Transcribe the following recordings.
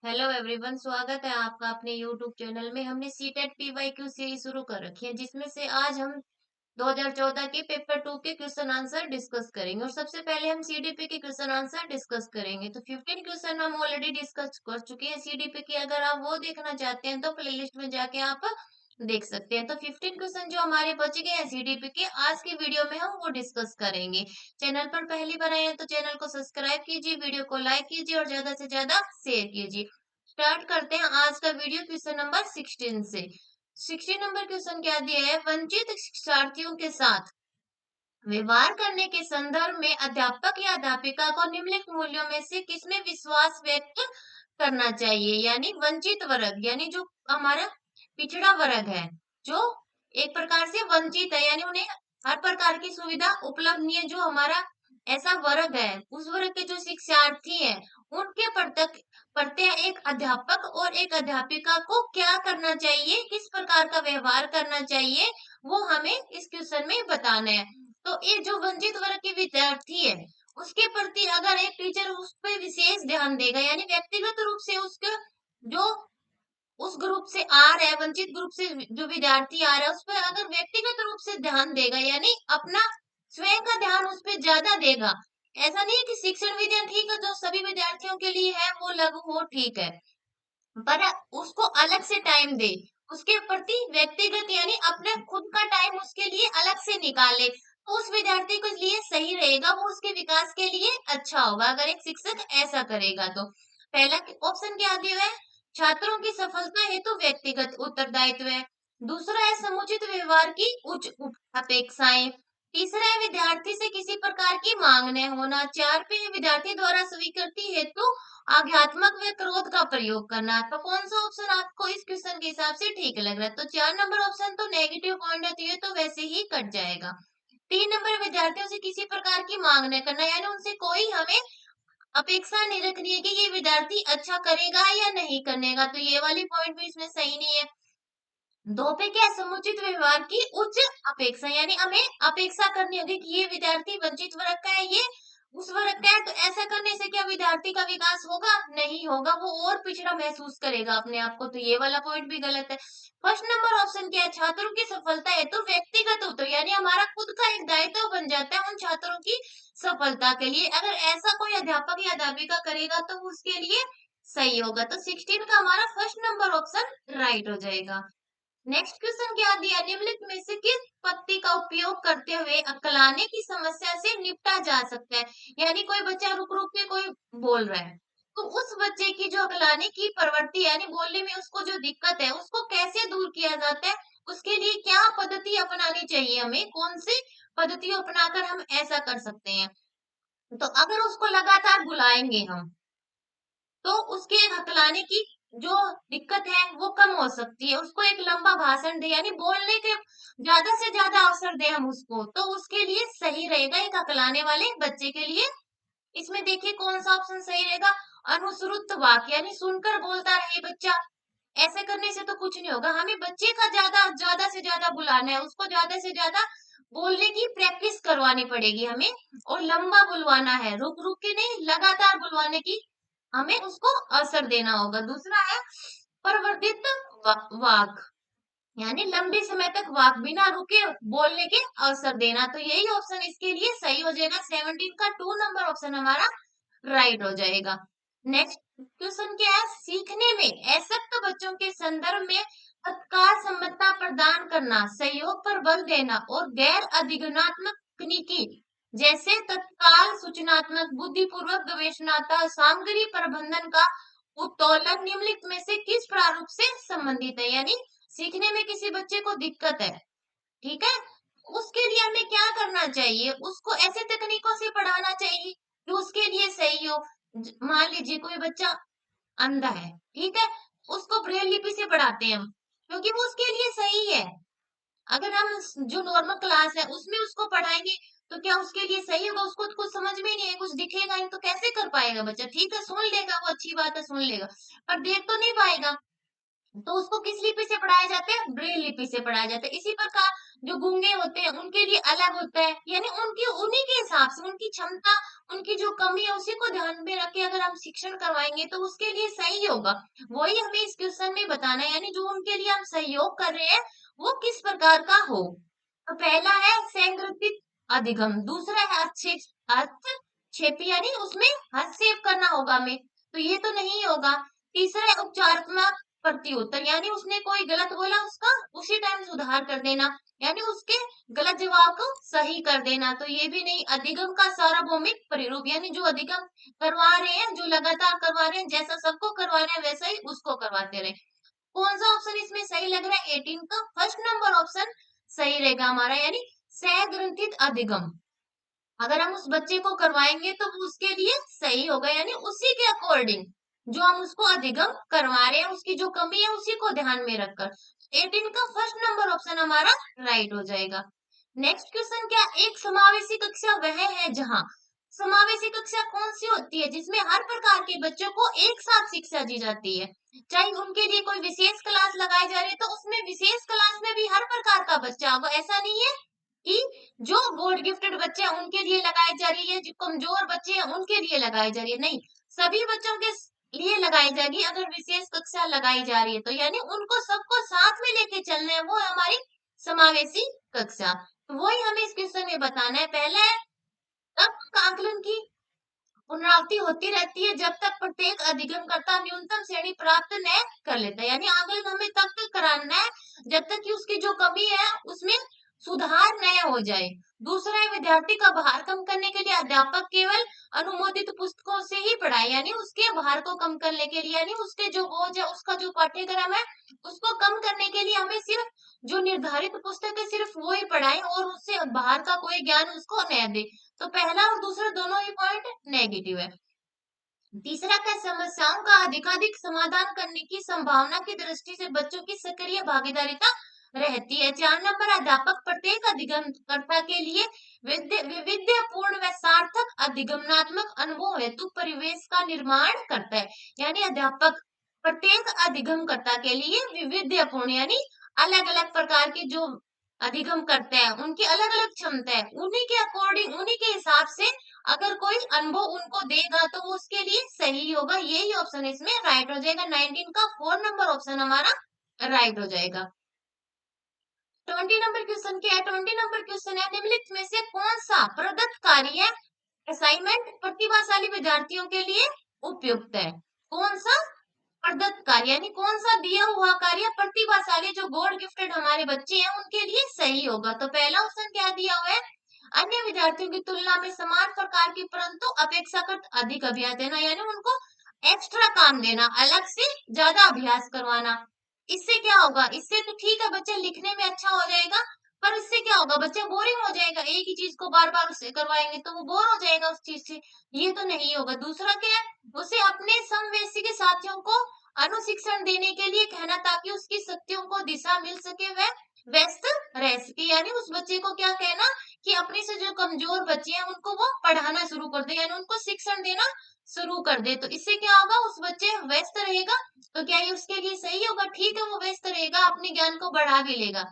Hello everyone, स्वागत है आपका अपने यूट्यूब चैनल में। हमने सीटेट पीवाईक्यू सीरीज शुरू कर रखी है, जिसमें से आज हम 2014 के पेपर 2 के क्वेश्चन आंसर डिस्कस करेंगे। और सबसे पहले हम सीडीपी के क्वेश्चन आंसर डिस्कस करेंगे। तो 15 क्वेश्चन हम ऑलरेडी डिस्कस कर चुके हैं सीडीपी के। अगर आप वो देखना चाहते हैं तो प्लेलिस्ट में जाके आप देख सकते हैं। तो 15 क्वेश्चन जो हमारे बच गए हैं सीडीपी के, आज की वीडियो में हम वो डिस्कस करेंगे। चैनल पर पहली बार आए हैं तो चैनल को सब्सक्राइब कीजिए, वीडियो को लाइक कीजिए और ज्यादा से ज्यादा शेयर कीजिए। स्टार्ट करते हैं आज का वीडियो क्वेश्चन नंबर 16 से। 16 नंबर क्वेश्चन क्या दिया है? वंचित शिक्षार्थियों के साथ व्यवहार करने के संदर्भ में अध्यापक या अध्यापिका को निम्नलिखित मूल्यों में से किसमें विश्वास व्यक्त करना चाहिए? यानी वंचित वर्ग, यानी जो हमारा पिछड़ा वर्ग है, जो एक प्रकार से वंचित है, यानी उन्हें हर प्रकार की सुविधा उपलब्ध नहीं है, जो हमारा ऐसा वर्ग है, उस वर्ग के जो शिक्षार्थी हैं, उनके प्रत्येक एक अध्यापक और एक अध्यापिका को क्या करना चाहिए, किस प्रकार का व्यवहार करना चाहिए, वो हमें इस क्वेश्चन में बताना है। तो ये जो वंचित वर्ग के विद्यार्थी है, उसके प्रति अगर एक टीचर उस पे विशेष ध्यान देगा, यानी व्यक्तिगत रूप से उसके जो उस ग्रुप से आ रहा है, वंचित ग्रुप से जो विद्यार्थी आ रहा है, उस पर अगर व्यक्तिगत रूप से ध्यान देगा, यानी अपना स्वयं का ध्यान उस पर ज्यादा देगा। ऐसा नहीं है कि शिक्षण विधियां ठीक है, जो सभी विद्यार्थियों के लिए है वो लागू हो, ठीक है, पर उसको अलग से टाइम दे, उसके प्रति व्यक्तिगत यानी अपने खुद का टाइम उसके लिए अलग से निकाले, तो उस विद्यार्थी के लिए सही रहेगा, वो उसके विकास के लिए अच्छा होगा अगर एक शिक्षक ऐसा करेगा। तो पहला ऑप्शन क्या दिया है? छात्रों की सफलता हेतु व्यक्तिगत उत्तरदायित्व है। दूसरा है समुचित व्यवहार की उच्च अपेक्षाएं। तीसरा है विद्यार्थी से किसी प्रकार की मांग न होना। चार पे है विद्यार्थी द्वारा स्वीकृति हेतु आज्ञात्मक व क्रोध का प्रयोग करना। तो कौन सा ऑप्शन आपको इस क्वेश्चन के हिसाब से ठीक लग रहा है? तो 4 नंबर ऑप्शन तो नेगेटिव पॉइंट है, तो ये तो वैसे ही कट जाएगा। 3 नंबर विद्यार्थियों से किसी प्रकार की मांग न करना, यानी उनसे कोई हमें अपेक्षा नहीं रखनी है कि ये विद्यार्थी अच्छा करेगा या नहीं करेगा, तो ये वाली पॉइंट भी इसमें सही नहीं है। दो पे क्या? समुचित व्यवहार की उच्च अपेक्षा, यानी हमें अपेक्षा करनी होगी कि ये विद्यार्थी वंचित वर्ग का है, ये उस वर्ग का है, तो ऐसा करने से क्या विद्यार्थी का विकास होगा? नहीं होगा, वो और पिछड़ा महसूस करेगा अपने आप को, तो ये वाला पॉइंट भी गलत है। फर्स्ट नंबर ऑप्शन क्या है? छात्रों की सफलता है तो व्यक्तिगत उत्तर, यानी हमारा खुद का एक दायित्व बन जाता है उन छात्रों की सफलता के लिए। अगर ऐसा कोई अध्यापक या अध्यापिका करेगा तो उसके लिए सही होगा। तो 16 का हमारा फर्स्ट नंबर ऑप्शन राइट हो जाएगा। नेक्स्ट क्वेश्चन क्या दिया? निम्नलिखित में से किस पत्ती का उपयोग करते हुए अक्लाने की समस्या से निपटा जा सकता है? यानी कोई बच्चा रुक रुक के कोई बोल रहा है, तो उस बच्चे की जो अक्लाने की प्रवृत्ति यानी बोलने में उसको जो दिक्कत है, उसको कैसे दूर किया जाता है? उसके लिए क्या पद्धति अपनानी चाहिए? हमें कौन सी पद्धति अपनाकर हम ऐसा कर सकते हैं? तो अगर उसको लगातार बुलाएंगे हम, तो उसके हकलाने की जो दिक्कत है वो कम हो सकती है। उसको एक लंबा भाषण दे, यानी बोलने के ज्यादा से ज्यादा अवसर दे हम उसको, तो उसके लिए सही रहेगा एक हकलाने वाले बच्चे के लिए। इसमें देखिए कौन सा ऑप्शन सही रहेगा? अनुश्रुत वाक्य, यानी सुनकर बोलता रहे बच्चा। ऐसे करने से तो कुछ नहीं होगा, हमें बच्चे का ज्यादा ज्यादा से ज्यादा बुलाना है, उसको ज्यादा से ज्यादा बोलने की प्रैक्टिस करवानी पड़ेगी हमें, और लंबा बुलवाना है, रुक रुक के नहीं, लगातार बुलवाने की हमें उसको अवसर देना होगा। दूसरा है प्रवर्धित वाक, यानी लंबे समय तक वाक बिना रुके बोलने के अवसर देना, तो यही ऑप्शन इसके लिए सही हो जाएगा। 17 का 2 नंबर ऑप्शन हमारा राइट हो जाएगा। नेक्स्ट क्वेश्चन क्या है? सीखने में असक्त बच्चों के संदर्भ में तत्काल सम्मतता प्रदान करना, सहयोग पर बल देना और गैर अधिगमनात्मक तकनीकी जैसे तत्काल सूचनात्मक बुद्धिपूर्वक गवेषणात्मक सामग्री प्रबंधन का उत्तोलन निम्नलिखित में से किस प्रारूप से संबंधित है? यानी सीखने में किसी बच्चे को दिक्कत है, ठीक है, उसके लिए हमें क्या करना चाहिए? उसको ऐसे तकनीकों से पढ़ाना चाहिए जो उसके लिए सही हो। मान लीजिए कोई बच्चा अंधा है, ठीक है, उसको ब्रेल लिपि से पढ़ाते हैं हम, क्योंकि वो उसके लिए सही है। अगर हम जो नॉर्मल क्लास है उसमें उसको पढ़ाएंगे तो क्या उसके लिए सही होगा? उसको तो कुछ समझ में नहीं है, कुछ दिखेगा नहीं, तो कैसे कर पाएगा बच्चा? ठीक है, सुन लेगा, वो अच्छी बात है, सुन लेगा, पर देख तो नहीं पाएगा। तो उसको किस लिपि से पढ़ाया जाता है? ब्रेल लिपि से पढ़ाया जाता है। इसी प्रकार जो गूंगे होते हैं उनके लिए अलग होता है, यानी उनकी उन्हीं के हिसाब से उनकी क्षमता उनकी जो कमी है उसी को ध्यान में रख के अगर हम शिक्षण करवाएँगे तो उसके लिए सही होगा। वही हमें इस क्वेश्चन में बताना है, यानी जो उनके लिए हम सहयोग कर रहे हैं, वो किस प्रकार का हो। तो पहला है संग्रथित अधिगम, दूसरा है हस्तक्षेपी, यानी उसमें हस्तक्षेप करना होगा हमें, तो ये तो नहीं होगा। तीसरा है उपचारात्मक प्रत्युत्तर, यानी उसने कोई गलत बोला उसका उसी टाइम सुधार कर देना, यानी उसके गलत जवाब को सही कर देना, तो ये भी नहीं। अधिगम का सार्वभौमिक प्रारूप, यानी जो अधिगम करवा रहे हैं, जो लगातार करवा रहे हैं, जैसा सबको करवा रहे हैं वैसा ही उसको करवाते रहे। कौन सा ऑप्शन इसमें सही लग रहा है? 18 का फर्स्ट नंबर ऑप्शन सही रहेगा हमारा, यानी सह-ग्रंथित अधिगम। अगर हम उस बच्चे को करवाएंगे तो वो उसके लिए सही होगा, यानी उसी के अकॉर्डिंग जो हम उसको अधिगम करवा रहे हैं, उसकी जो कमी है उसी को ध्यान में रखकर 18 का फर्स्ट नंबर ऑप्शन हमारा राइट हो जाएगा। नेक्स्ट क्वेश्चन क्या, एक समावेशी कक्षा वह है जहां, समावेशी कक्षा कौन सी होती है जिसमें हर प्रकार के बच्चों को एक साथ शिक्षा दी जाती है, चाहे उनके लिए कोई विशेष क्लास लगाई जा रही है तो उसमें विशेष क्लास में भी हर प्रकार का बच्चा होगा। ऐसा नहीं है कि जो गॉड गिफ्टेड बच्चे हैं उनके लिए लगाई जा रही है, जो कमजोर बच्चे हैं उनके लिए लगाई जा रही है, नहीं, सभी बच्चों के लिए लगाई जाएगी। अगर विशेष कक्षा लगाई जा रही है तो यानी उनको सबको साथ में लेके चलना है, वो हमारी समावेशी कक्षा। तो वही हमें इस क्वेश्चन में बताना है। पहला है तब आकलन की पुनरावृत्ति होती रहती है जब तक प्रत्येक अधिगमकर्ता न्यूनतम श्रेणी प्राप्त न कर लेता है, यानी आकलन हमें तब तक कराना है जब तक कि उसकी जो कमी है उसमें सुधार न हो जाए। दूसरा है विद्यार्थी का भार कम करने के लिए अध्यापक केवल अनुमोदित पुस्तकों से ही पढ़ाए, यानी उसके भार को कम करने के लिए, यानी उसके जो बोझ है, उसका जो पाठ्यक्रम है उसको कम करने के लिए हमें सिर्फ जो निर्धारित पुस्तक है सिर्फ वो ही पढ़ाए और उससे बाहर का कोई ज्ञान उसको न दे। तो पहला और दूसरा दोनों ही पॉइंट नेगेटिव है। तीसरा क्या, समस्याओं का अधिकाधिक समाधान करने की संभावना की दृष्टि से बच्चों की सक्रिय भागीदारिता रहती है। 4 नंबर, अध्यापक प्रत्येक अधिगमकर्ता के लिए विविध्यपूर्ण व सार्थक अधिगमनात्मक अनुभव हेतु परिवेश का निर्माण करता है, यानी अध्यापक प्रत्येक अधिगमकर्ता के लिए विविध्यपूर्ण यानी अलग अलग प्रकार के जो अधिगम करते हैं उनकी अलग अलग क्षमता है, उन्हीं के अकॉर्डिंग उन्हीं के हिसाब से अगर कोई अनुभव उनको देगा तो वो उसके लिए सही होगा। यही ऑप्शन इसमें राइट हो जाएगा। 19 का 4 नंबर ऑप्शन हमारा राइट हो जाएगा। 20 नंबर क्वेश्चन क्या है? 20 नंबर क्वेश्चन है निम्नलिखित में से कौन सा प्रदत्त कार्य असाइनमेंट प्रतिभाशाली विद्यार्थियों के लिए उपयुक्त है? कौन सा प्रदत्त कार्य यानी कौन सा दिया हुआ कार्य प्रतिभाशाली जो गॉड गिफ्टेड हमारे बच्चे हैं उनके लिए सही होगा? तो पहला ऑप्शन क्या दिया हुआ है, अन्य विद्यार्थियों की तुलना में समान प्रकार की परंतु अपेक्षाकृत अधिक अभ्यास देना, यानी उनको एक्स्ट्रा काम देना, अलग से ज्यादा अभ्यास करवाना। इससे क्या होगा, इससे तो ठीक है बच्चा लिखने में अच्छा हो जाएगा, पर इससे क्या होगा, बच्चा बोरिंग हो जाएगा, एक ही चीज को बार बार उससे करवाएंगे तो वो बोर हो जाएगा उस चीज से, ये तो नहीं होगा। दूसरा क्या है, उसे अपने समवयसी के साथियों को अनुशिक्षण देने के लिए कहना ताकि उसकी शक्तियों को दिशा मिल सके, वह व्यस्त रह सके, यानी उस बच्चे को क्या कहना कि अपने से जो कमजोर बच्चे हैं उनको वो पढ़ाना शुरू कर दे, यानी उनको शिक्षण देना शुरू कर दे, तो इससे क्या होगा, उस बच्चे व्यस्त रहेगा, तो क्या ये उसके लिए सही होगा? ठीक है, वो व्यस्त रहेगा, अपने ज्ञान को बढ़ा भी लेगा,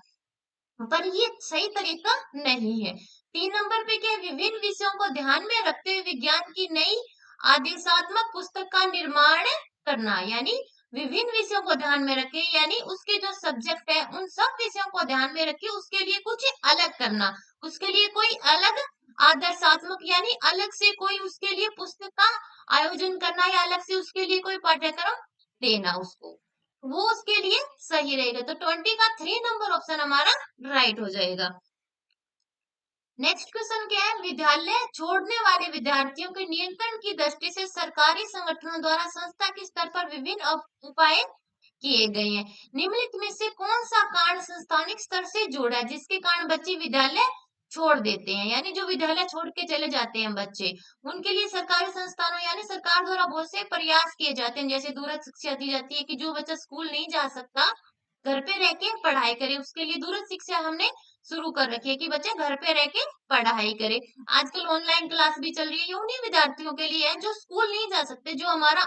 पर ये सही तरीका नहीं है। 3 नंबर पे क्या है, विभिन्न विषयों को ध्यान में रखते हुए विज्ञान की नई आदेशात्मक पुस्तक का निर्माण करना, यानी विभिन्न विषयों को ध्यान में रखे, यानी उसके जो सब्जेक्ट है उन सब विषयों को ध्यान में रखे, उसके लिए कुछ अलग करना, उसके लिए कोई अलग आदर्शात्मक यानी अलग से कोई उसके लिए पुस्तक का आयोजन करना या अलग से उसके लिए कोई पाठ्यक्रम देना उसको, वो उसके लिए सही रहेगा। तो 20 का 3 नंबर ऑप्शन हमारा राइट हो जाएगा। नेक्स्ट क्वेश्चन क्या है, विद्यालय छोड़ने वाले विद्यार्थियों के नियंत्रण की दृष्टि से सरकारी संगठनों द्वारा संस्था के स्तर पर विभिन्न उपाय किए गए हैं। निम्नलिखित में से कौन सा कारण संस्थानिक स्तर से जोड़ा है जिसके कारण बच्चे विद्यालय छोड़ देते हैं, यानी जो विद्यालय छोड़ के चले जाते हैं बच्चे, उनके लिए सरकारी संस्थानों यानी सरकार द्वारा बहुत से प्रयास किए जाते हैं, जैसे दूरस्थ शिक्षा दी जाती है कि जो बच्चा स्कूल नहीं जा सकता घर पे रह के पढ़ाई करे, उसके लिए दूरस्थ शिक्षा हमने शुरू कर रखी है कि बच्चे घर पे रह के पढ़ाई करे। आजकल ऑनलाइन क्लास भी चल रही है, ये उन्हीं विद्यार्थियों के लिए है जो स्कूल नहीं जा सकते, जो हमारा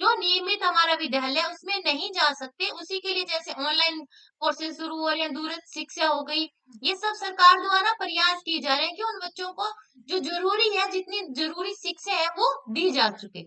जो नियमित हमारा विद्यालय है उसमें नहीं जा सकते, उसी के लिए जैसे ऑनलाइन कोर्सेज शुरू हो रहे हैं, दूरस्थ शिक्षा हो गई, ये सब सरकार द्वारा प्रयास किए जा रहे हैं कि उन बच्चों को जो ज़रूरी है, जितनी ज़रूरी शिक्षा है वो दी जा सके।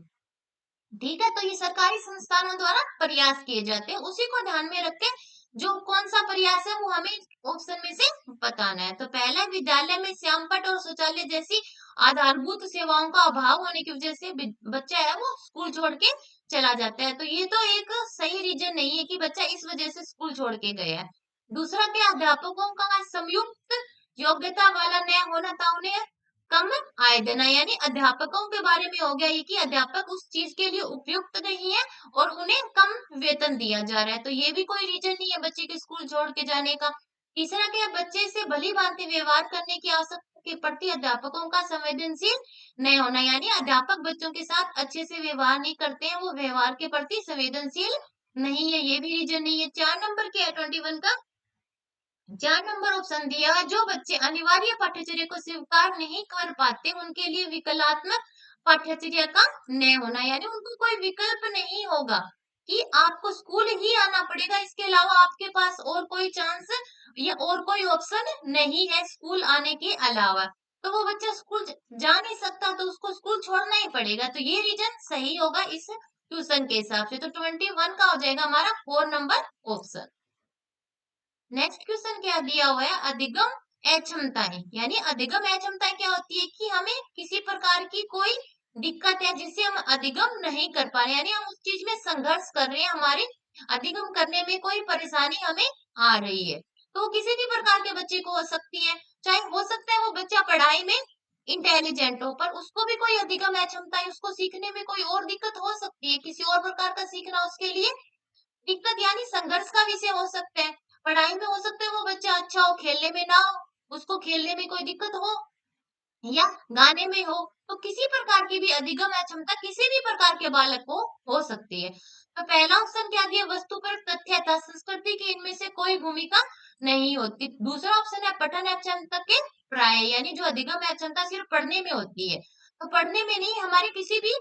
ठीक है, तो ये सरकारी संस्थानों द्वारा प्रयास किए जाते हैं, उसी को ध्यान में रख के जो कौन-सा प्रयास है वो हमें ऑप्शन में से बताना है। तो पहला विद्यालय में श्यामपट्ट और शौचालय जैसी आधारभूत सेवाओं का अभाव होने की वजह से बच्चा है वो स्कूल छोड़ के चला जाता है। तो ये तो एक सही रीज़न नहीं है कि बच्चा इस वजह से स्कूल छोड़ के गया है। दूसरा क्या अध्यापकों का संयुक्त योग्यता वाला न होना था उन्हें कम आय देना यानी अध्यापकों के बारे में हो गया ये कि अध्यापक उस चीज के लिए उपयुक्त नहीं है और उन्हें कम वेतन दिया जा रहा है तो ये भी कोई रीजन नहीं है बच्चे के स्कूल छोड़ के जाने का। तीसरा क्या बच्चे से भली भांति व्यवहार करने की आवश्यकता के प्रति अध्यापकों का संवेदनशील नहीं होना यानी अध्यापक बच्चों के साथ अच्छे से व्यवहार नहीं करते हैं वो व्यवहार के प्रति संवेदनशील नहीं है ये भी रीजन नहीं है। 4 नंबर के 21 का 4 नंबर ऑप्शन दिया है जो बच्चे अनिवार्य पाठ्यचर्या को स्वीकार नहीं कर पाते उनके लिए विकल्पात्मक पाठ्यचर्या का न होना यानी उनको कोई विकल्प नहीं होगा कि आपको स्कूल ही आना पड़ेगा इसके अलावा आपके पास और कोई चांस या और कोई ऑप्शन नहीं है स्कूल आने के अलावा। तो वो बच्चा स्कूल जा नहीं सकता तो उसको स्कूल छोड़ना ही पड़ेगा तो ये रीजन सही होगा इस क्वेश्चन के हिसाब से। तो 21 का हो जाएगा हमारा 4 नंबर ऑप्शन। नेक्स्ट क्वेश्चन क्या दिया हुआ है अधिगम अक्षमताएं यानी अधिगम अक्षमताएं क्या होती है कि हमें किसी प्रकार की कोई दिक्कत है जिससे हम अधिगम नहीं कर पा रहे यानी हम उस चीज में संघर्ष कर रहे हैं हमारे अधिगम करने में कोई परेशानी हमें आ रही है तो किसी भी प्रकार के बच्चे को हो सकती है चाहे हो सकता है वो बच्चा पढ़ाई में इंटेलिजेंट हो पर उसको भी कोई अधिगम अक्षमता है उसको सीखने में कोई और दिक्कत हो सकती है किसी और प्रकार का सीखना उसके लिए दिक्कत यानी संघर्ष का विषय हो सकता है। पढ़ाई में हो सकता है वो बच्चा अच्छा हो, खेलने में ना हो, उसको खेलने में कोई दिक्कत हो या गाने में हो, तो किसी प्रकार की भी अधिगम अक्षमता किसी भी प्रकार के बालक को हो सकती है। तो पहला ऑप्शन क्या दिया वस्तुपरक तथ्य था संस्कृति की इनमें से कोई भूमिका नहीं होती। दूसरा ऑप्शन है पठन अक्षमता के प्राय यानी जो अधिगम अक्षमता सिर्फ पढ़ने में होती है। तो पढ़ने में नहीं हमारे किसी भी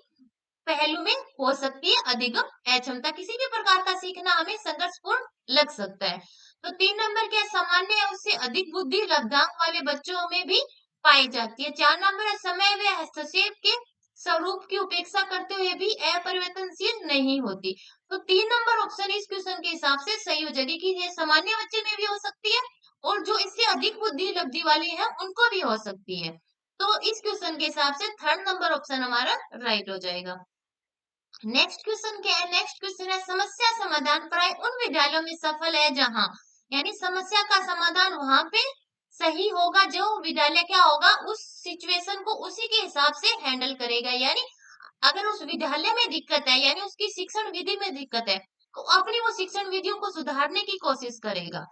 पहलू में हो सकती है अधिगम अक्षमता किसी भी प्रकार का सीखना हमें संघर्षपूर्ण लग सकता है। तो 3 नंबर क्या सामान्य है उससे अधिक बुद्धि लब्धांक वाले बच्चों में भी पाई जाती है। 4 नंबर है समय व हस्तक्षेप के स्वरूप की उपेक्षा करते हुए भी अपरिवर्तनशील नहीं होती। तो 3 नंबर ऑप्शन इस क्वेश्चन के हिसाब से सही हो जाएगी कि ये सामान्य बच्चे में भी हो सकती है और जो इससे अधिक बुद्धि लब्धि वाले हैं उनको भी हो सकती है। तो इस क्वेश्चन के हिसाब से 3rd नंबर ऑप्शन हमारा राइट हो जाएगा। नेक्स्ट क्वेश्चन क्या है नेक्स्ट क्वेश्चन है समस्या समाधान प्राय उन विद्यालयों में सफल है जहां यानी समस्या का समाधान वहां पे सही होगा जो विद्यालय क्या होगा उस सिचुएशन को उसी के हिसाब से हैंडल करेगा यानी अगर उस विद्यालय में दिक्कत है यानी उसकी शिक्षण विधि में दिक्कत है तो अपनी वो शिक्षण विधियों को सुधारने की कोशिश करेगा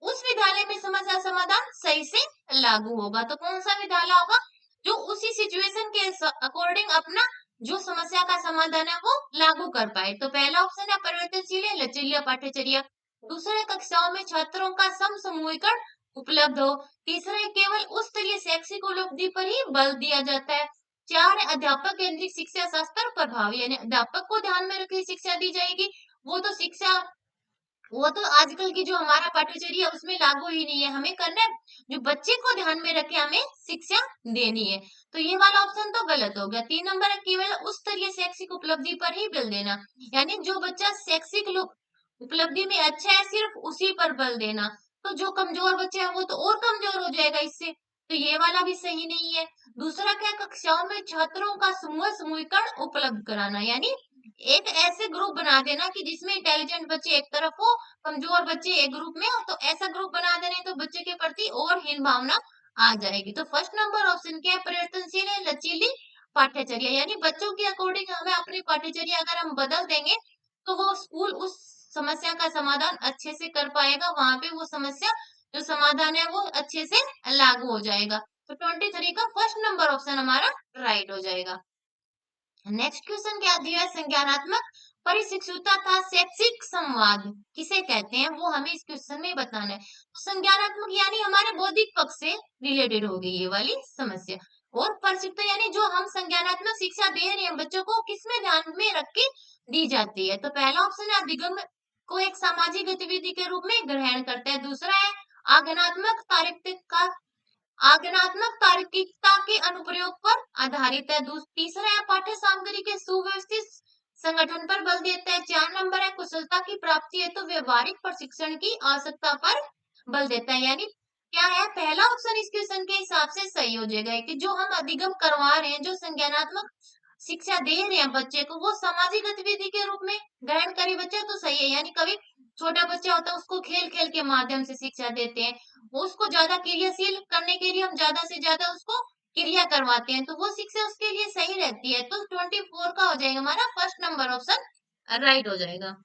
उस विद्यालय में समस्या समाधान सही से लागू होगा। तो कौन सा विद्यालय होगा जो उसी सिचुएशन के अकॉर्डिंग अपना जो समस्या का समाधान है वो लागू कर पाए। तो पहला ऑप्शन है परिवर्तनशील है लचीला पाठ्यचर्या। दूसरा कक्षाओं में छात्रों का समसमूहीकरण उपलब्ध हो। तीसरा है केवल उस स्तरीय शैक्षिक उपलब्धि पर ही बल दिया जाता है। 4 है अध्यापक केंद्रित शिक्षा शास्त्र प्रभावी यानी अध्यापक को ध्यान में रख के शिक्षा दी जाएगी। वो तो शिक्षा वो तो आजकल की जो हमारा पाठ्यचर्या है उसमें लागू ही नहीं है हमें करना है जो बच्चे को ध्यान में रखे हमें शिक्षा देनी है। तो ये वाला ऑप्शन तो गलत हो गया। 3 नंबर है केवल उस स्तरीय शैक्षिक उपलब्धि पर ही बल देना यानी जो बच्चा शैक्षिक उपलब्धि में अच्छा है सिर्फ उसी पर बल देना। तो जो कमजोर बच्चा है वो तो और कमजोर हो जाएगा इससे तो ये वाला भी सही नहीं है। दूसरा क्या कक्षाओं में छात्रों का समूहीकरण उपलब्ध कराना यानी एक ऐसे ग्रुप बना देना कि जिसमें इंटेलिजेंट बच्चे एक तरफ हो कमजोर बच्चे एक ग्रुप में हो तो ऐसा ग्रुप बना देने तो बच्चे के प्रति और हीन भावना आ जाएगी। तो फर्स्ट नंबर ऑप्शन क्या है परिवर्तनशील है लचीली पाठ्यचर्या यानी बच्चों के अकॉर्डिंग हमें अपनी पाठ्यचर्या अगर हम बदल देंगे तो वो स्कूल उस समस्या का समाधान अच्छे से कर पाएगा वहां पे वो समस्या जो समाधान है वो अच्छे से लागू हो जाएगा। तो 23 का फर्स्ट नंबर ऑप्शन हमारा राइट हो जाएगा। नेक्स्ट क्वेश्चन क्या दिया है संज्ञानात्मक परिशिक्षुता था शैक्षिक संवाद किसे कहते हैं वो हमें इस क्वेश्चन में बताना है। तो संज्ञानात्मक यानी हमारे बौद्धिक पक्ष से रिलेटेड हो गई ये वाली समस्या और परिशिक्षुता यानी जो हम संज्ञानात्मक शिक्षा दे रहे हैं बच्चों को किसमें ध्यान में रख के दी जाती है। तो पहला ऑप्शन है अधिगम को एक सामाजिक गतिविधि के रूप में ग्रहण करता है। दूसरा है आगमनात्मक तार्किकता आगमनात्मक तार्किकता के अनुप्रयोग पर आधारित है। तीसरा है पाठ्य सामग्री के सुव्यवस्थित संगठन पर बल देता है। 4 नंबर है कुशलता की प्राप्ति है तो व्यवहारिक प्रशिक्षण की आवश्यकता पर बल देता है। यानी क्या है, पहला ऑप्शन इस क्वेश्चन के हिसाब से सही हो जाएगा कि जो हम अधिगम करवा रहे हैं, जो संज्ञानात्मक शिक्षा दे रहे हैं बच्चे को, वो सामाजिक गतिविधि के रूप में ग्रहण करे बच्चा तो सही है। यानी कभी छोटा बच्चा होता है उसको खेल खेल के माध्यम से शिक्षा देते हैं, वो उसको ज्यादा क्रियाशील करने के लिए हम ज्यादा से ज्यादा उसको क्रिया करवाते हैं, तो वो शिक्षा उसके लिए सही रहती है। तो 24 का हो जाएगा हमारा फर्स्ट नंबर ऑप्शन राइट हो जाएगा।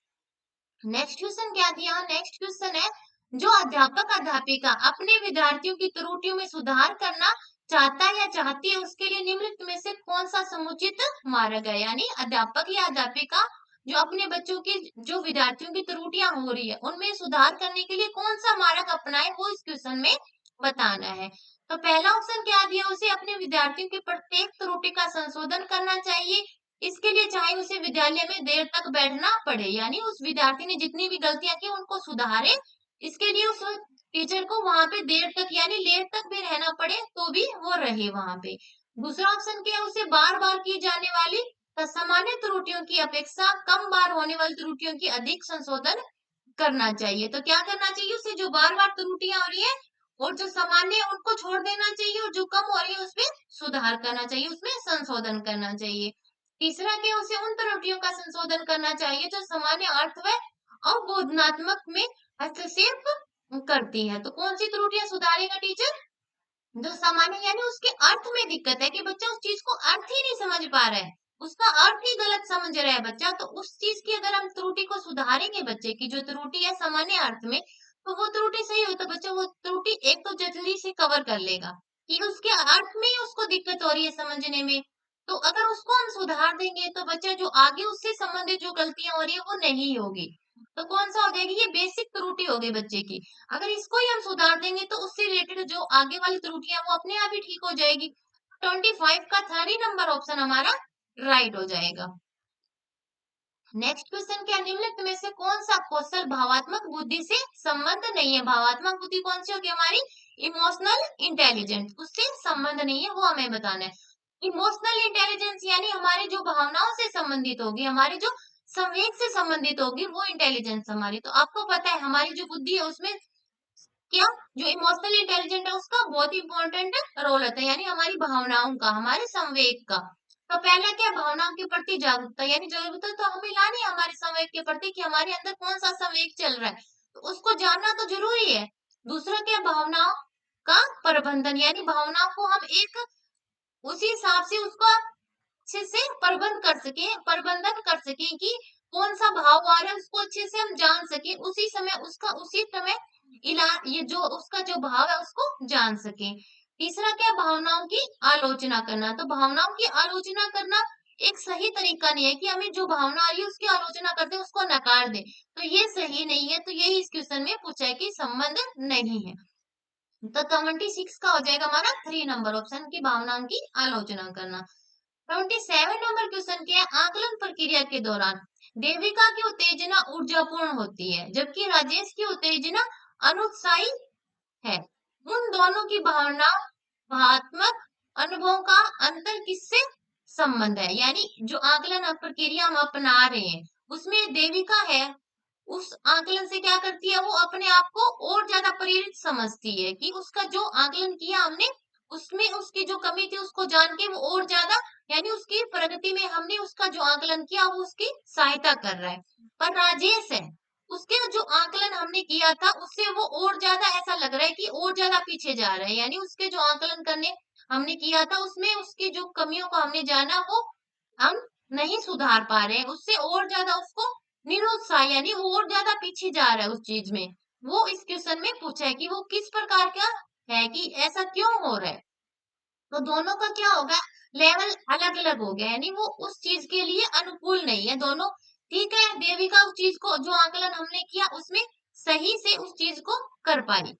नेक्स्ट क्वेश्चन क्या दिया, नेक्स्ट क्वेश्चन है जो अध्यापक अध्यापिका अपने विद्यार्थियों की त्रुटियों में सुधार करना चाहता है या चाहती है, उसके लिए निम्नलिखित में से कौन सा समुचित मार्ग है। यानी अध्यापक या अध्यापिका जो अपने बच्चों की जो विद्यार्थियों की त्रुटियां हो रही है उनमें सुधार करने के लिए कौन सा मार्ग अपनाए, वो इस क्वेश्चन में बताना है। तो पहला ऑप्शन क्या दिया, उसे अपने विद्यार्थियों की प्रत्येक त्रुटि का संशोधन करना चाहिए। इसके लिए चाहे उसे विद्यालय में देर तक बैठना पड़े, यानी उस विद्यार्थी ने जितनी भी गलतियां की उनको सुधारे, इसके लिए उस टीचर को वहां पे देर तक यानी लेट तक भी रहना पड़े तो भी वो रहे वहां पे। दूसरा ऑप्शन क्या है, उसे बार बार की जाने वाली सामान्य त्रुटियों की अपेक्षा कम बार होने वाली त्रुटियों की अधिक संशोधन करना चाहिए। तो क्या करना चाहिए, उसे जो बार बार त्रुटियां हो रही है और जो सामान्य है उनको छोड़ देना चाहिए और जो कम हो रही है उसमें सुधार करना चाहिए, उसमें संशोधन करना चाहिए। तीसरा क्या, उसे उन त्रुटियों का संशोधन करना चाहिए जो सामान्य अर्थ व अवबोधनात्मक में हस्तक्षेप करती है। तो कौन सी त्रुटियां सुधारेगा टीचर, जो सामान्य यानी उसके अर्थ में दिक्कत है कि बच्चा उस चीज को अर्थ ही नहीं समझ पा रहा है, उसका अर्थ ही गलत समझ रहा है बच्चा, तो उस चीज की अगर हम त्रुटि को सुधारेंगे, बच्चे की जो त्रुटि है सामान्य अर्थ में, तो वो त्रुटि सही हो तो बच्चा वो त्रुटि एक तो जल्दी से कवर कर लेगा कि उसके अर्थ में ही उसको दिक्कत हो रही है समझने में। तो अगर उसको हम सुधार देंगे तो बच्चा जो आगे उससे संबंधित जो गलतियां हो रही है वो नहीं होगी। तो कौन सा हो जाएगी, ये बेसिक त्रुटि हो गई बच्चे की। अगर इसको ही हम सुधार देंगे तो उससे रिलेटेड जो आगे वाली त्रुटियां वो अपने आप ही ठीक हो जाएगी। 25 का थर्ड ही नंबर ऑप्शन हमारा राइट हो जाएगा। नेक्स्ट क्वेश्चन क्या, निम्नलिखित में से कौन सा कौशल भावात्मक बुद्धि से संबंध नहीं है। भावात्मक बुद्धि कौन सी होगी हमारी, इमोशनल इंटेलिजेंस, उससे संबंध नहीं है, वो हमें बताना है। इमोशनल इंटेलिजेंस यानी हमारी जो भावनाओं से संबंधित होगी, हमारी जो संवेग से संबंधित होगी, वो इंटेलिजेंस हमारी। तो आपको पता है हमारी जो बुद्धि है उसमें क्या, जो इमोशनल इंटेलिजेंट है उसका बहुत इंपॉर्टेंट रोल होता है, यानी हमारी भावनाओं का, हमारे संवेग का। तो पहला क्या, भावनाओं के प्रति जागरूकता, यानी जागरूकता तो हमें लानी है हमारे संवेग के प्रति कि हमारे अंदर कौन सा संवेग चल रहा है, तो उसको जानना तो जरूरी है। दूसरा क्या, भावनाओं का प्रबंधन, यानी भावनाओं को हम एक उसी हिसाब से उसका अच्छे से प्रबंधन कर सके कि कौन सा भाव आ रहा है उसको अच्छे से हम जान सके, उसी समय उसका उसी समय ये जो उसका जो भाव है उसको जान सके। तीसरा क्या, भावनाओं की आलोचना करना। तो भावनाओं की आलोचना करना एक सही तरीका नहीं है कि हमें जो भावना आ रही है उसकी आलोचना करते उसको नकार दे, तो ये सही नहीं है। तो यही इस क्वेश्चन में पूछा है कि संबंध नहीं है। तो 26 का हो जाएगा हमारा 3 नंबर ऑप्शन की भावनाओं की आलोचना करना। 27 नंबर क्वेश्चन क्या है, आकलन प्रक्रिया के दौरान देविका की उत्तेजना ऊर्जापूर्ण होती है जबकि राजेश की उत्तेजना अनुत्साही है। उन दोनों की भावना भावनात्मक अनुभवों का अंतर किससे संबंध है। यानी जो आकलन प्रक्रिया हम अपना रहे हैं उसमें देविका है, उस आकलन से क्या करती है, वो अपने आप को और ज्यादा प्रेरित समझती है कि उसका जो आकलन किया हमने उसमें उसकी जो कमी थी उसको जान के वो और ज्यादा यानी उसकी प्रगति में हमने उसका जो आकलन किया वो उसकी सहायता कर रहा है। पर राजेश है, उसके जो आकलन हमने किया था उससे वो और ज्यादा ऐसा लग रहा है कि और ज्यादा पीछे जा रहा है, यानी उसके जो आकलन करने हमने किया था उसमें उसकी जो कमियों को हमने जाना वो हम नहीं सुधार पा रहे हैं, उससे और ज्यादा उसको निरुत्साह यानी वो और ज्यादा पीछे जा रहा है उस चीज में। वो इस क्वेश्चन में पूछा है कि वो किस प्रकार का है कि ऐसा क्यों हो रहा है। तो दोनों का क्या होगा, लेवल अलग अलग हो गया, यानी वो उस चीज के लिए अनुकूल नहीं है दोनों। ठीक है, देविका उस चीज को जो आकलन हमने किया उसमें सही से उस चीज को कर पाई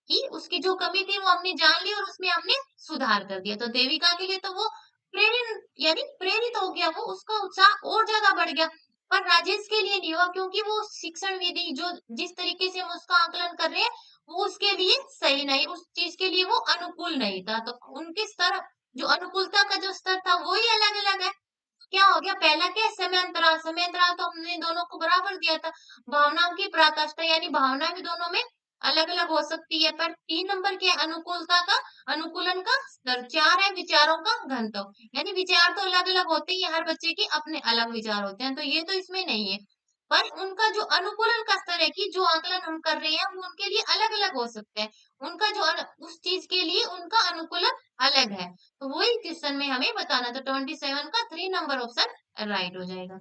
कि उसकी जो कमी थी वो हमने जान ली और उसमें हमने सुधार कर दिया। तो देविका के लिए तो वो प्रेरित यानी प्रेरित हो गया, वो उसका उत्साह और ज्यादा बढ़ गया। पर राजेश के लिए नहीं हुआ क्योंकि वो शिक्षण विधि जो जिस तरीके से हम उसका आकलन कर रहे हैं, वो उसके लिए सही नहीं, उस चीज़ के लिए वो अनुकूल नहीं था। तो उनके स्तर जो अनुकूलता का जो स्तर था वो ही अलग-अलग है। क्या हो गया पहला क्या है समय अंतराल तो हमने दोनों को बराबर दिया था। भावनाओं की पराकाष्ठा यानी भावना भी दोनों में अलग-अलग हो सकती है पर 3 नंबर के अनुकूलता का अनुकूलन का स्तर 4 है विचारों का घनत्व यानी विचार तो अलग-अलग होते ही हैं, हर बच्चे के अपने अलग विचार होते हैं तो ये तो इसमें नहीं है। पर उनका जो अनुकूलन का स्तर है कि जो आकलन हम कर रहे हैं वो उनके लिए अलग-अलग हो सकते हैं। उनका जो उस चीज के लिए उनका अनुकूलन अलग है। तो वही क्वेश्चन में हमें बताना था 27 का 3 नंबर ऑप्शन राइट हो जाएगा।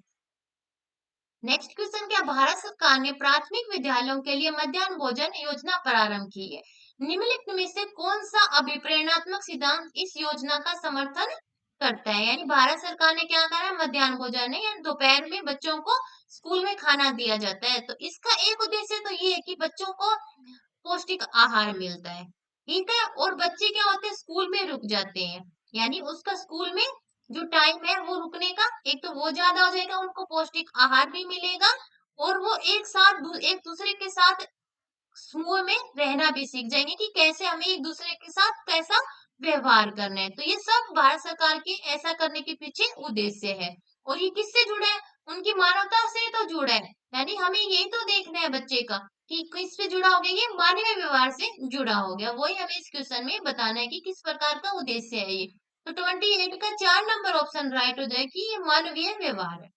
नेक्स्ट क्वेश्चन क्या भारत सरकार ने प्राथमिक विद्यालयों के लिए मध्याह्न भोजन योजना प्रारंभ की है। निम्नलिखित में से कौन सा अभिप्रेरणात्मक सिद्धांत इस योजना का समर्थन करता है यानी भारत सरकार ने क्या करा मध्याह्न भोजन है यानी दोपहर में बच्चों को स्कूल में खाना दिया जाता है तो इसका एक उद्देश्य तो ये है कि बच्चों को पौष्टिक आहार मिलता है ठीक है और बच्चे क्या होते हैं स्कूल में रुक जाते हैं यानी उसका स्कूल में जो टाइम है वो रुकने का एक तो वो ज्यादा हो जाएगा उनको पौष्टिक आहार भी मिलेगा और वो एक साथ एक दूसरे के साथ समूह में रहना भी सीख जाएंगे कि कैसे हमें एक दूसरे के साथ कैसा व्यवहार करना है तो ये सब भारत सरकार के ऐसा करने के पीछे उद्देश्य है और ये किससे जुड़ा है उनकी मानवता से तो जुड़ा है यानी हमें यही तो देखना है बच्चे का कि किस पे जुड़ा हो गया ये मानवीय व्यवहार से जुड़ा हो गया वही हमें इस क्वेश्चन में बताना है कि किस प्रकार का उद्देश्य है ये तो 28 का 4 नंबर ऑप्शन राइट हो जाए कि ये मानवीय व्यवहार है।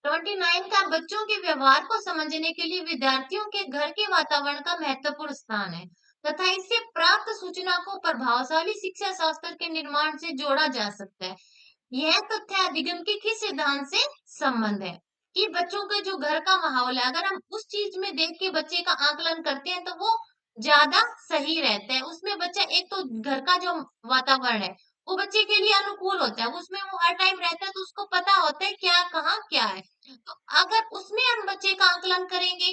29 का बच्चों के व्यवहार को समझने के लिए विद्यार्थियों के घर के वातावरण का महत्वपूर्ण स्थान है तथा इससे प्राप्त सूचना को प्रभावशाली शिक्षा शास्त्र के निर्माण से जोड़ा जा सकता है। यह तथ्य अधिगम के किस सिद्धांत से संबंध है कि बच्चों के जो घर का माहौल है अगर हम उस चीज में देख के बच्चे का आकलन करते हैं तो वो ज्यादा सही रहता है उसमें बच्चा एक तो घर का जो वातावरण है वो बच्चे के लिए अनुकूल होता है उसमें वो हर टाइम रहता है तो उसको पता होता है क्या कहाँ क्या है तो अगर उसमें हम बच्चे का आकलन करेंगे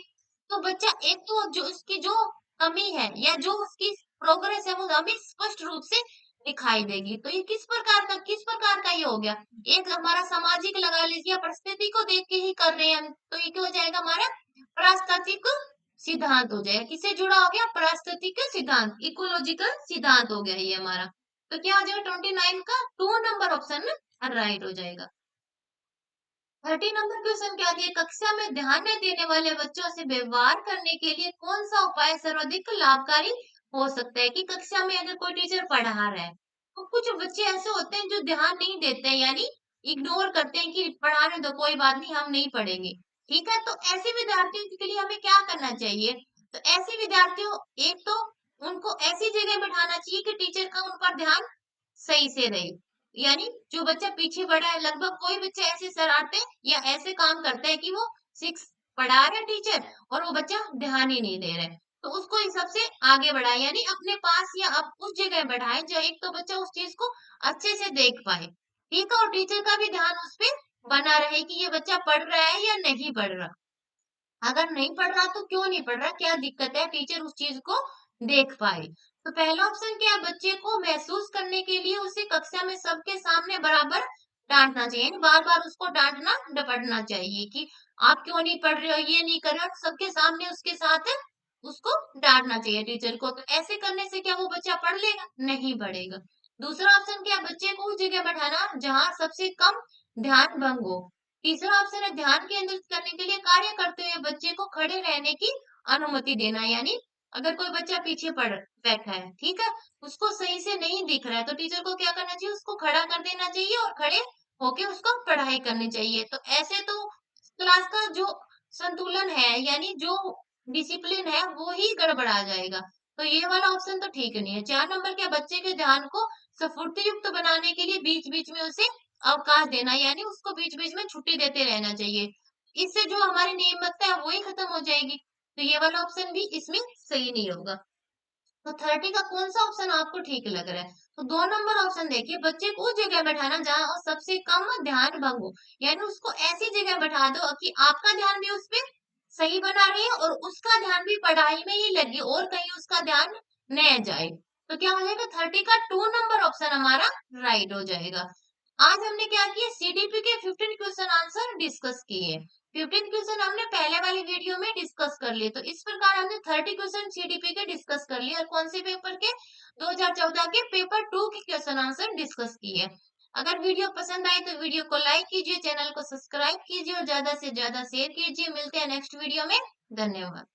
तो बच्चा एक तो जो उसकी जो कमी है या जो उसकी प्रोग्रेस है वो हमें स्पष्ट रूप से दिखाई देगी तो ये किस प्रकार का ये हो गया एक हमारा सामाजिक लगा लीजिए परिस्थिति को देख के ही कर रहे हैं हम तो ये क्या हो जाएगा हमारा प्रास्ताविक सिद्धांत हो जाएगा किससे जुड़ा हो गया प्रास्ताविक सिद्धांत इकोलॉजिकल सिद्धांत हो गया ये हमारा तो क्या हो जाएगा 29 का 2 नंबर ऑप्शन राइट हो जाएगा। 30 नंबर क्वेश्चन क्या दिया कक्षा में ध्यान न देने वाले बच्चों से व्यवहार करने के लिए कौन सा उपाय सर्वाधिक लाभकारी हो सकता है कि कक्षा में अगर कोई टीचर पढ़ा रहा है तो कुछ बच्चे ऐसे होते हैं जो ध्यान नहीं देते हैं यानी इग्नोर करते हैं कि पढ़ाने दो कोई बात नहीं हम नहीं पढ़ेंगे ठीक है तो ऐसे विद्यार्थियों के लिए हमें क्या करना चाहिए तो ऐसे विद्यार्थियों एक तो उनको ऐसी जगह बिठाना चाहिए कि टीचर का उन पर ध्यान सही से रहे यानी जो बच्चा पीछे पड़ा है लगभग कोई बच्चा ऐसे शरारते या ऐसे काम करता है कि वो सिक्स पढ़ा रहा है टीचर और वो बच्चा ध्यान ही नहीं दे रहा है तो उसको इन सबसे आगे बढ़ाए यानी अपने पास या अब उस जगह बढ़ाए जो एक तो बच्चा उस चीज को अच्छे से देख पाए ठीक है और टीचर का भी ध्यान उस पे बना रहे कि ये बच्चा पढ़ रहा है या नहीं पढ़ रहा अगर नहीं पढ़ रहा तो क्यों नहीं पढ़ रहा क्या दिक्कत है टीचर उस चीज को देख पाए तो पहला ऑप्शन क्या है बच्चे को महसूस करने के लिए उसे कक्षा में सबके सामने बराबर डांटना चाहिए बार बार उसको डांटना डपटना चाहिए कि आप क्यों नहीं पढ़ रहे हो ये नहीं कर रहे हो सबके सामने उसके साथ उसको डांटना चाहिए टीचर को तो ऐसे करने से क्या वो बच्चा पढ़ लेगा नहीं पढ़ेगा। दूसरा ऑप्शन क्या है बच्चे को उस जगह बैठाना जहां सबसे कम ध्यान भंग हो। तीसरा ऑप्शन है ध्यान केंद्रित करने के लिए कार्य करते हुए बच्चे को खड़े रहने की अनुमति देना यानी अगर कोई बच्चा पीछे पड़ बैठा है ठीक है उसको सही से नहीं दिख रहा है तो टीचर को क्या करना चाहिए उसको खड़ा कर देना चाहिए और खड़े होके उसको पढ़ाई करनी चाहिए तो ऐसे तो क्लास का जो संतुलन है यानी जो डिसिप्लिन है वो ही गड़बड़ा जाएगा तो ये वाला ऑप्शन तो ठीक नहीं है। 4 नंबर के बच्चे के ध्यान को स्फूर्ति युक्त बनाने के लिए बीच बीच में उसे अवकाश देना यानी उसको बीच बीच में छुट्टी देते रहना चाहिए इससे जो हमारी नियमितता है वही खत्म हो जाएगी तो ये वाला ऑप्शन भी इसमें सही नहीं होगा। तो 30 का कौन सा ऑप्शन आपको ठीक लग रहा है तो 2 नंबर ऑप्शन देखिए बच्चे को उस जगह बैठाना जहाँ और सबसे कम ध्यान भंग हो यानी उसको ऐसी जगह बैठा दो कि आपका ध्यान भी उस पर सही बना रहे और उसका ध्यान भी पढ़ाई में ही लगे और कहीं उसका ध्यान न जाए तो क्या हो जाएगा 30 का 2 नंबर ऑप्शन हमारा राइट हो जाएगा। आज हमने क्या किया सीडीपी के 15 क्वेश्चन आंसर डिस्कस किए। 15 क्वेश्चन हमने पहले वाली वीडियो में डिस्कस कर लिए। तो इस प्रकार हमने 30 क्वेश्चन सीडीपी के डिस्कस कर लिए और कौन से पेपर के 2014 के पेपर 2 के क्वेश्चन आंसर डिस्कस किए। अगर वीडियो पसंद आए तो वीडियो को लाइक कीजिए, चैनल को सब्सक्राइब कीजिए और ज्यादा से ज्यादा शेयर कीजिए। मिलते हैं नेक्स्ट वीडियो में। धन्यवाद।